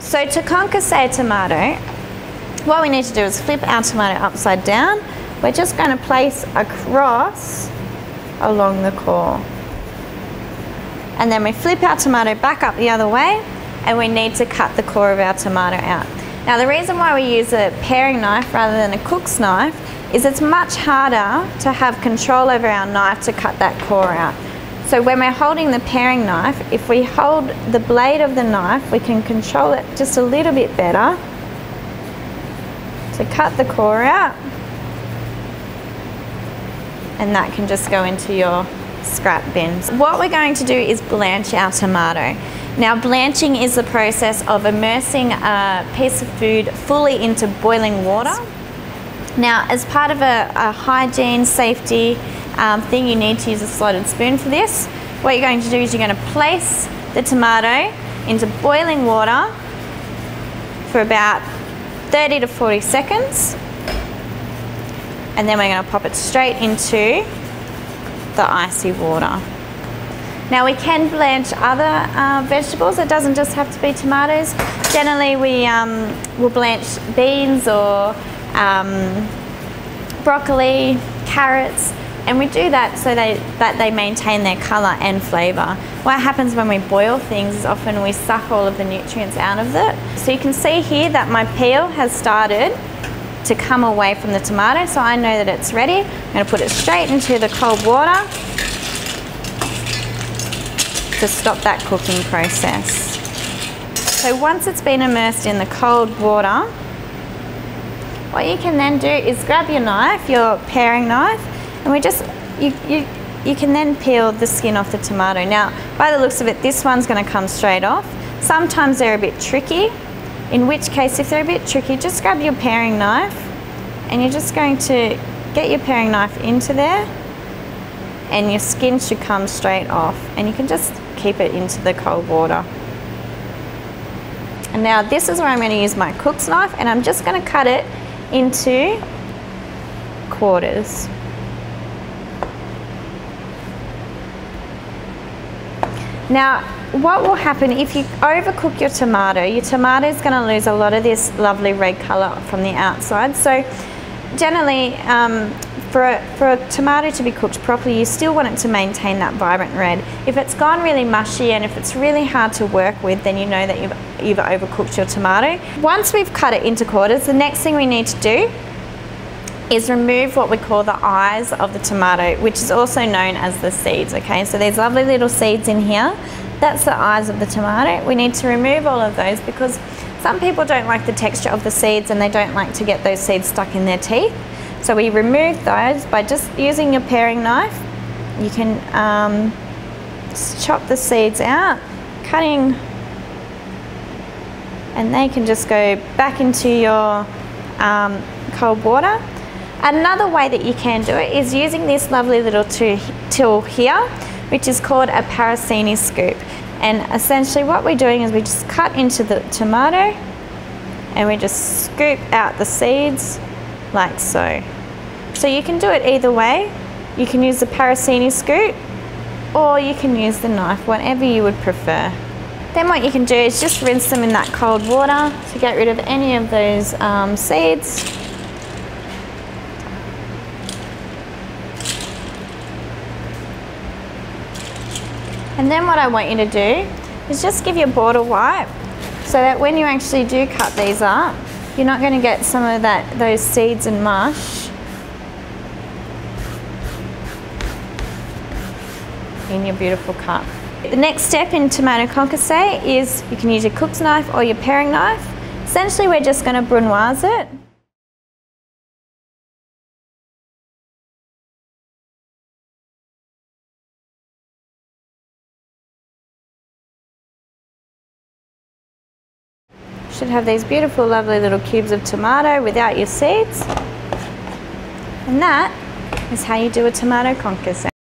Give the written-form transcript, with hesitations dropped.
So to concasse a tomato, what we need to do is flip our tomato upside down. We're just going to place a cross along the core. And then we flip our tomato back up the other way, and we need to cut the core of our tomato out. Now the reason why we use a paring knife rather than a cook's knife is it's much harder to have control over our knife to cut that core out. So when we're holding the paring knife, if we hold the blade of the knife, we can control it just a little bit better to cut the core out, and that can just go into your scrap bins. What we're going to do is blanch our tomato. Now blanching is the process of immersing a piece of food fully into boiling water. Now as part of a hygiene, safety thing, you need to use a slotted spoon for this. What you're going to do is you're going to place the tomato into boiling water for about 30 to 40 seconds, and then we're going to pop it straight into the icy water. Now we can blanch other vegetables. It doesn't just have to be tomatoes. Generally we will blanch beans or broccoli, carrots, and we do that so that they maintain their colour and flavour. What happens when we boil things is often we suck all of the nutrients out of it. So you can see here that my peel has started to come away from the tomato, so I know that it's ready. I'm going to put it straight into the cold water to stop that cooking process. So once it's been immersed in the cold water, what you can then do is grab your knife, your paring knife, and you can then peel the skin off the tomato. Now, by the looks of it, this one's going to come straight off. Sometimes they're a bit tricky, in which case, if they're a bit tricky, just grab your paring knife, and you're just going to get your paring knife into there, and your skin should come straight off, and you can just keep it into the cold water. And now this is where I'm going to use my cook's knife, and I'm just going to cut it into quarters. Now, what will happen if you overcook your tomato is going to lose a lot of this lovely red colour from the outside. So generally, for a tomato to be cooked properly, you still want it to maintain that vibrant red. If it's gone really mushy and if it's really hard to work with, then you know that you've overcooked your tomato. Once we've cut it into quarters, the next thing we need to do is remove what we call the eyes of the tomato, which is also known as the seeds, okay? So there's lovely little seeds in here. That's the eyes of the tomato. We need to remove all of those because some people don't like the texture of the seeds and they don't like to get those seeds stuck in their teeth. So we remove those by just using your paring knife. You can just chop the seeds out, cutting, and they can just go back into your cold water. Another way that you can do it is using this lovely little tool here, which is called a parasini scoop. And essentially what we're doing is we just cut into the tomato and we just scoop out the seeds like so. So you can do it either way. You can use the parasini scoop or you can use the knife, whatever you would prefer. Then what you can do is just rinse them in that cold water to get rid of any of those seeds. And then what I want you to do is just give your board a wipe so that when you actually do cut these up, you're not going to get some of those seeds and mush in your beautiful cup. The next step in tomato concasse is you can use your cook's knife or your paring knife. Essentially we're just going to brunoise it. Should have these beautiful lovely little cubes of tomato without your seeds, and that is how you do a tomato concasse.